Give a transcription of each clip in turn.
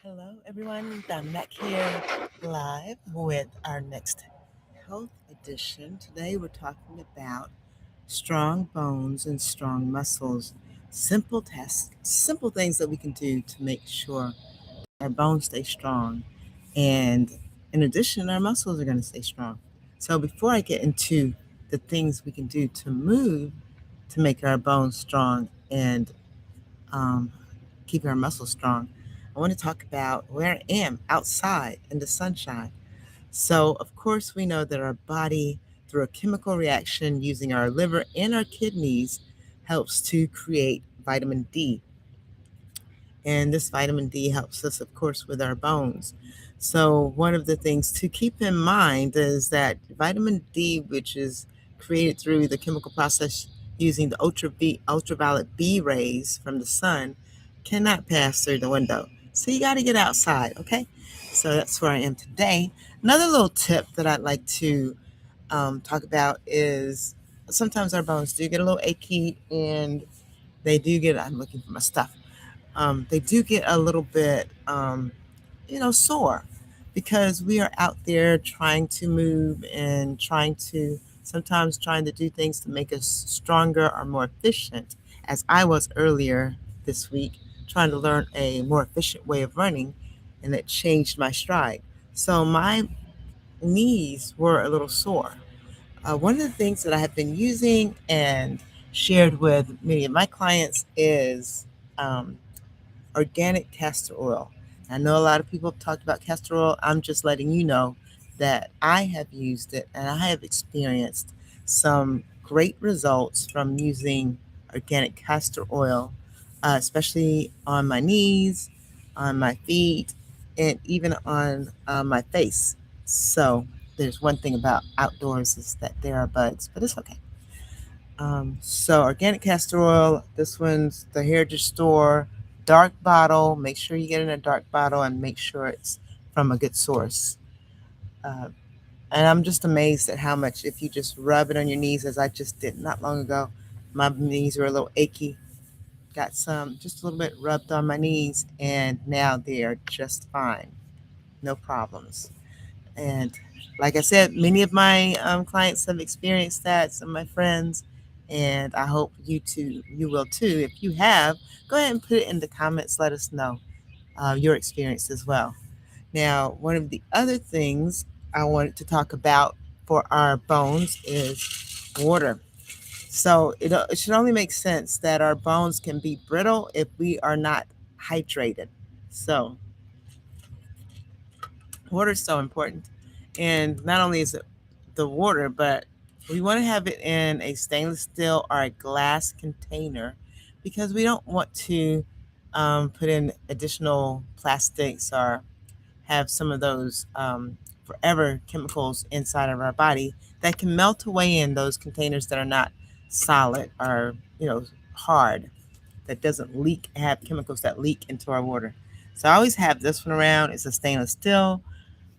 Hello, everyone. I'm back here live with our next health edition. Today, we're talking about strong bones and strong muscles. Simple tasks, simple things that we can do to make sure our bones stay strong. And in addition, our muscles are going to stay strong. So, before I get into the things we can do to move to make our bones strong and um, keep our muscles strong, I want to talk about where I am outside in the sunshine. So, of course, we know that our body, through a chemical reaction using our liver and our kidneys, helps to create vitamin D. And this vitamin D helps us, of course, with our bones. So, one of the things to keep in mind is that vitamin D, which is created through the chemical process using the ultraviolet B rays from the sun, cannot pass through the window. So, you got to get outside, okay? So, that's where I am today. Another little tip that I'd like to talk about is sometimes our bones do get a little achy and they do get, I'm looking for my stuff, they do get a little bit, sore because we are out there trying to move and sometimes trying to do things to make us stronger or more efficient, as I was earlier this week, trying to learn a more efficient way of running, and it changed my stride. So my knees were a little sore. One of the things that I have been using and shared with many of my clients is um, organic castor oil. I know a lot of people have talked about castor oil. I'm just letting you know that I have used it and I have experienced some great results from using organic castor oil, especially on my knees, on my feet, and even on my face. So there's one thing about outdoors is that there are bugs, but it's okay. So organic castor oil, this one's the Heritage Store, dark bottle. Make sure you get it in a dark bottle and make sure it's from a good source. Uh, and I'm just amazed at how much, if you just rub it on your knees, as I just did not long ago, my knees were a little achy. Got some, just a little bit rubbed on my knees, and now they are just fine. No problems. And like I said, many of my clients have experienced that, some of my friends, and I hope you will too. If you have, go ahead and put it in the comments. Let us know your experience as well. Now, one of the other things I wanted to talk about for our bones is water. So it should only make sense that our bones can be brittle if we are not hydrated. So water is so important. And not only is it the water, but we want to have it in a stainless steel or a glass container because we don't want to put in additional plastics or have some of those forever chemicals inside of our body that can melt away in those containers that are not solid or, hard, that doesn't leak, have chemicals that leak into our water. So I always have this one around. It's a stainless steel.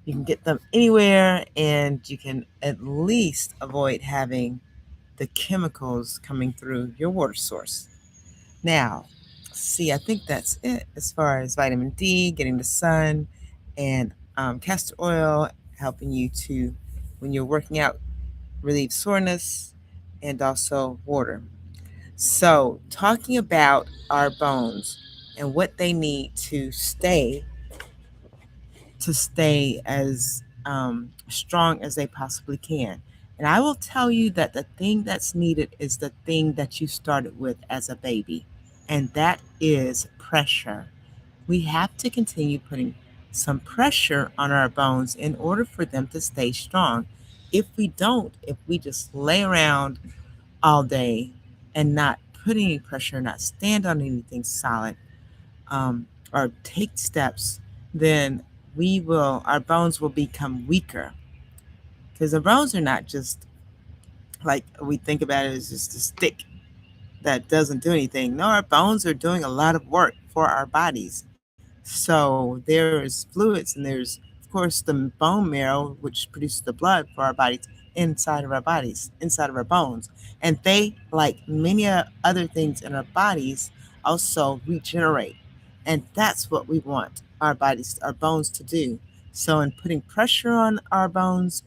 You can get them anywhere, and you can at least avoid having the chemicals coming through your water source. Now, see, I think that's it as far as vitamin D, getting the sun, and castor oil helping you to, when you're working out, relieve soreness, and also water. So, talking about our bones and what they need to stay as strong as they possibly can. And I will tell you that the thing that's needed is the thing that you started with as a baby, and that is pressure. We have to continue putting some pressure on our bones in order for them to stay strong. If we don't, if we just lay around all day and not put any pressure, not stand on anything solid, or take steps, then our bones will become weaker. Because the bones are not just like we think about it as just a stick that doesn't do anything. No, our bones are doing a lot of work for our bodies. So there's fluids and there's, of course, the bone marrow, which produces the blood for our bodies inside of our bodies, inside of our bones. And they, like many other things in our bodies, also regenerate. And that's what we want our bodies, our bones to do. So, in putting pressure on our bones,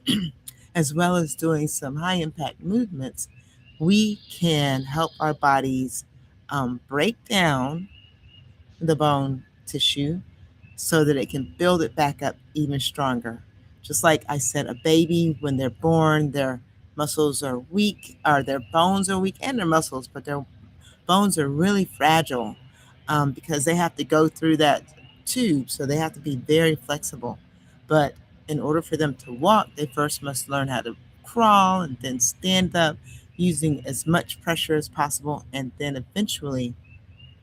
as well as doing some high impact movements, we can help our bodies break down the bone tissue so that it can build it back up even stronger. Just like I said, a baby, when they're born, their muscles are weak, or their bones are weak, and their muscles, but their bones are really fragile because they have to go through that tube. So they have to be very flexible. But in order for them to walk, they first must learn how to crawl and then stand up using as much pressure as possible. And then eventually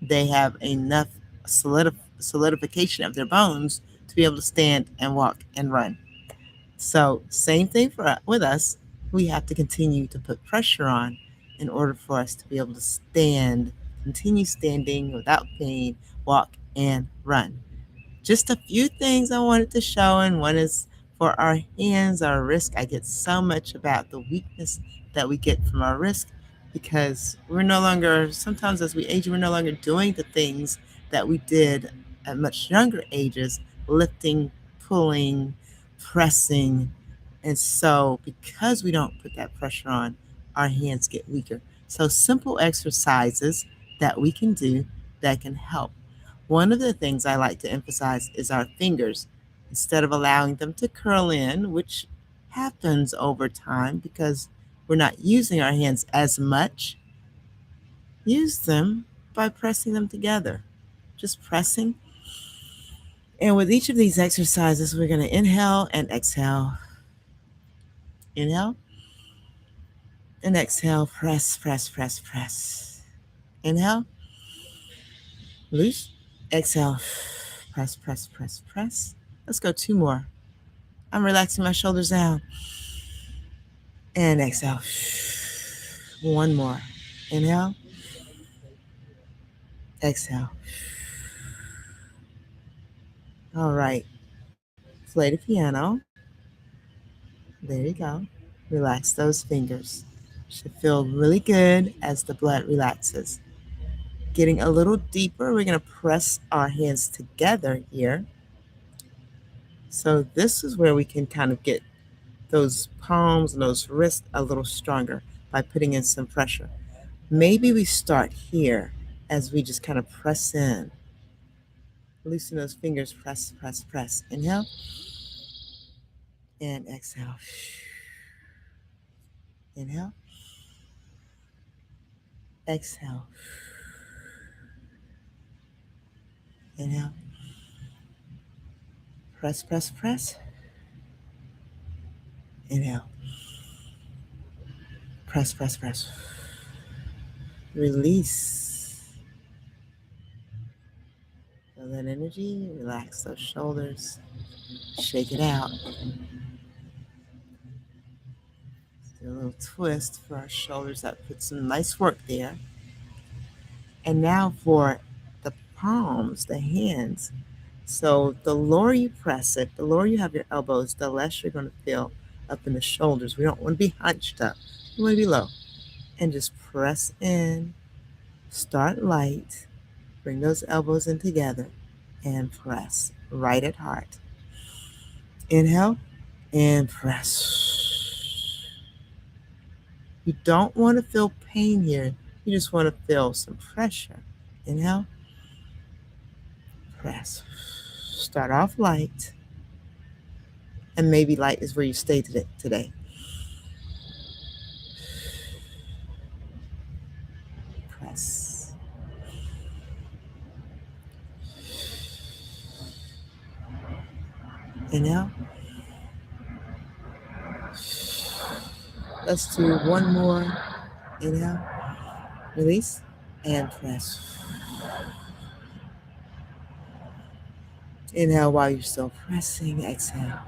they have enough solidification of their bones to be able to stand and walk and run. So same thing with us. We have to continue to put pressure on in order for us to be able to stand, continue standing without pain, walk and run. Just a few things I wanted to show, and one is for our hands, our wrist. I get so much about the weakness that we get from our wrist because we're no longer, sometimes as we age, we're no longer doing the things that we did at much younger ages, lifting, pulling, pressing. And so, because we don't put that pressure on, our hands get weaker. So, simple exercises that we can do that can help. One of the things I like to emphasize is our fingers. Instead of allowing them to curl in, which happens over time because we're not using our hands as much, use them by pressing them together. Just pressing. And with each of these exercises, we're going to inhale and exhale. Inhale and exhale. Press, press, press, press. Inhale. Loose. Exhale. Press, press, press, press. Let's go 2 more. I'm relaxing my shoulders down. And exhale. 1 more. Inhale. Exhale. All right. Play the piano. There you go. Relax those fingers. Should feel really good as the blood relaxes. Getting a little deeper, we're going to press our hands together here. So this is where we can kind of get those palms and those wrists a little stronger by putting in some pressure. Maybe we start here as we just kind of press in. Loosen those fingers, press, press, press. Inhale and exhale. Inhale, exhale. Inhale, press, press, press. Inhale, press, press, press. Release. Feel that energy, relax those shoulders, shake it out. Do a little twist for our shoulders. That puts some nice work there. And now for the palms, the hands. So the lower you press it, the lower you have your elbows, the less you're going to feel up in the shoulders. We don't want to be hunched up. We want to be low. And just press in. Start light. Bring those elbows in together and press right at heart. Inhale and press. You don't want to feel pain here. You just want to feel some pressure. Inhale, press. Start off light. And maybe light is where you stay today. Press. Inhale. Let's do 1 more. Inhale, release, and press. Inhale while you're still pressing. Exhale.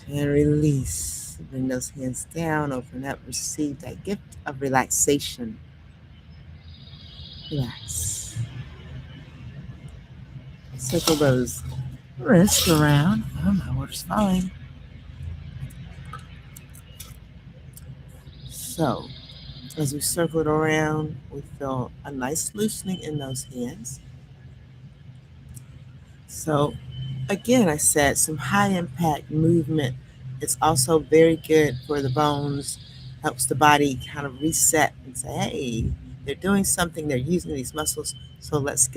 And release. Bring those hands down, open up, receive that gift of relaxation. Relax. Circle those wrists around. Oh, my water's falling. So, As we circle it around, we feel a nice loosening in those hands. So again, I said some high impact movement. It's also very good for the bones, helps the body kind of reset and say, hey, they're doing something, they're using these muscles, so let's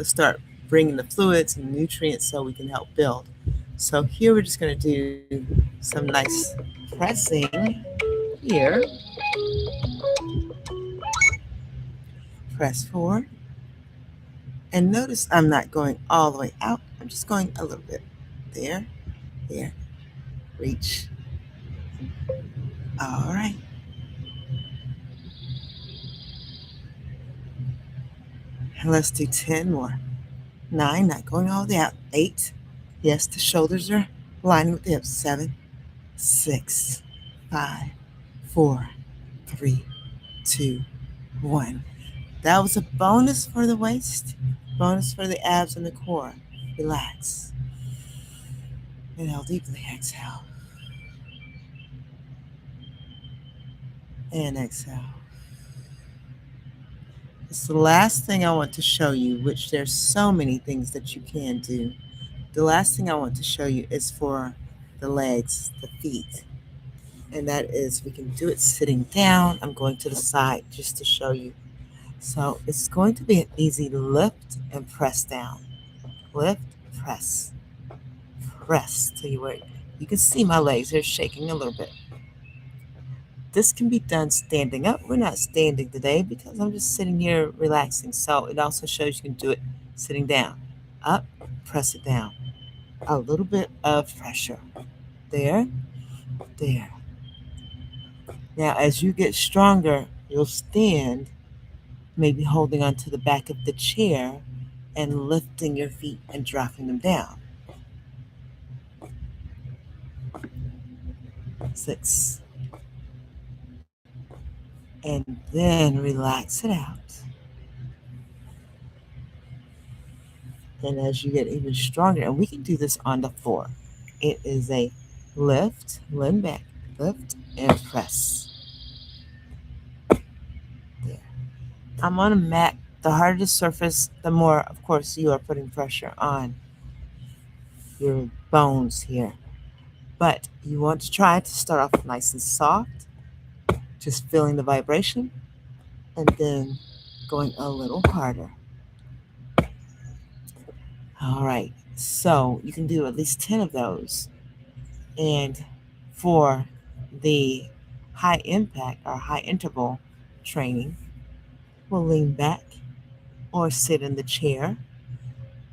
start bringing the fluids and nutrients so we can help build. So here we're just going to do some nice pressing here. Press forward. And notice I'm not going all the way out, I'm just going a little bit. There, there, reach. All right. Let's do 10 more. 9, not going all the way out. 8. Yes, the shoulders are lining with the hips. 7, 6, 5, 4, 3, 2, 1. That was a bonus for the waist, bonus for the abs and the core. Relax. Inhale deeply, exhale. And exhale. It's the last thing I want to show you, which there's so many things that you can do. The last thing I want to show you is for the legs, the feet. And that is, we can do it sitting down. I'm going to the side just to show you. So it's going to be an easy lift and press down. Lift, press, press till you can see my legs. They're shaking a little bit. This can be done standing up. We're not standing today because I'm just sitting here relaxing. So it also shows you can do it sitting down. Up, press it down. A little bit of pressure. There, there. Now, as you get stronger, you'll stand, maybe holding onto the back of the chair and lifting your feet and dropping them down. 6. And then relax it out. And as you get even stronger, and we can do this on the floor, it is a lift, lean back, lift, and press. There. I'm on a mat. The harder the surface, the more, of course, you are putting pressure on your bones here. But you want to try to start off nice and soft, just feeling the vibration, and then going a little harder. All right, so you can do at least 10 of those. And for the high impact or high interval training, we'll lean back or sit in the chair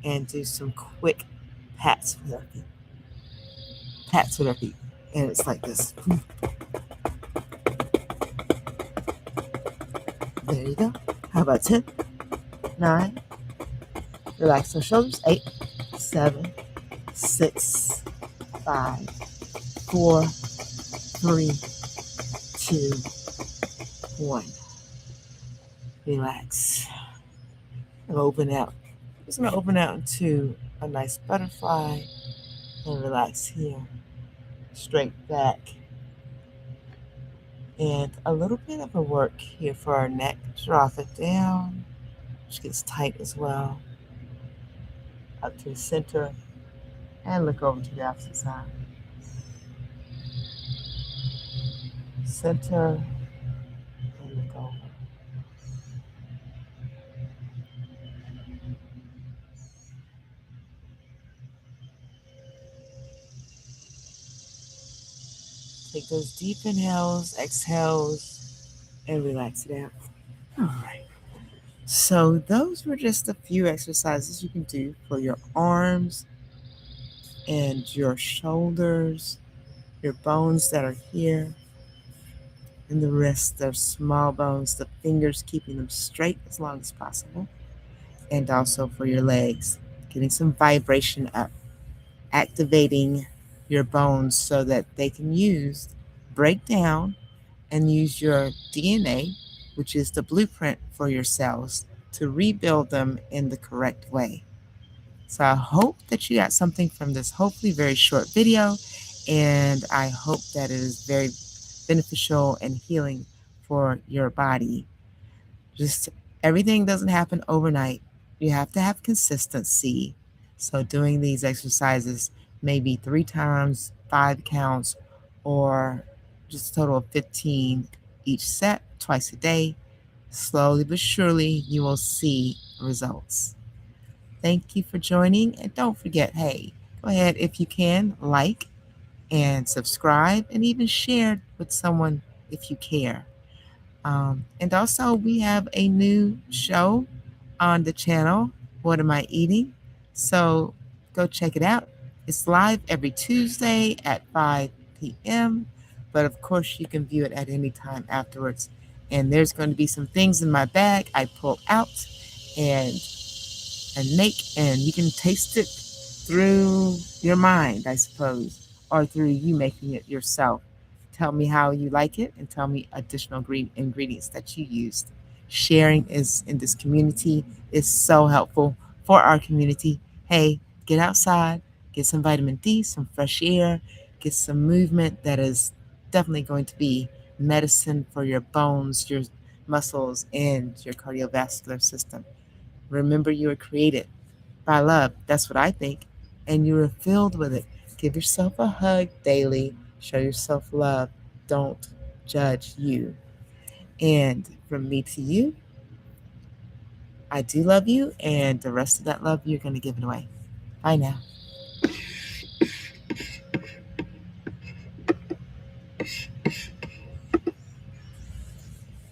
and do some quick pats with our feet. Pats with our feet. And it's like this. There you go. How about 10, 9, relax those shoulders. 8, 7, 6, 5, 4, 3, 2, 1. Relax. And open out. Just going to open out into a nice butterfly and relax here. Straight back. And a little bit of a work here for our neck. Drop it down, which gets tight as well. Up to the center and look over to the opposite side. Center and look over. Take those deep inhales, exhales, and relax it out. All right. So those were just a few exercises you can do for your arms and your shoulders, your bones that are here, and the wrists, the small bones, the fingers, keeping them straight as long as possible. And also for your legs, getting some vibration up, activating your bones so that they can break down and use your DNA, which is the blueprint for your cells, to rebuild them in the correct way. So I hope that you got something from this hopefully very short video, and I hope that it is very beneficial and healing for your body. Just everything doesn't happen overnight. You have to have consistency. So doing these exercises maybe 3 times, 5 counts, or just a total of 15 each set, twice a day. Slowly but surely, you will see results. Thank you for joining. And don't forget, hey, go ahead if you can, like and subscribe and even share with someone if you care. And also, we have a new show on the channel, What Am I Eating? So go check it out. It's live every Tuesday at 5 p.m. But of course, you can view it at any time afterwards. And there's going to be some things in my bag I pull out and make, and you can taste it through your mind, I suppose, or through you making it yourself. Tell me how you like it and tell me additional ingredients that you used. Sharing is in this community is so helpful for our community. Hey, get outside, get some vitamin D, some fresh air, get some movement that is definitely going to be medicine for your bones, your muscles, and your cardiovascular system. Remember, you were created by love. That's what I think. And you are filled with it. Give yourself a hug daily. Show yourself love. Don't judge you. And from me to you, I do love you. And the rest of that love, you're going to give it away. Bye now.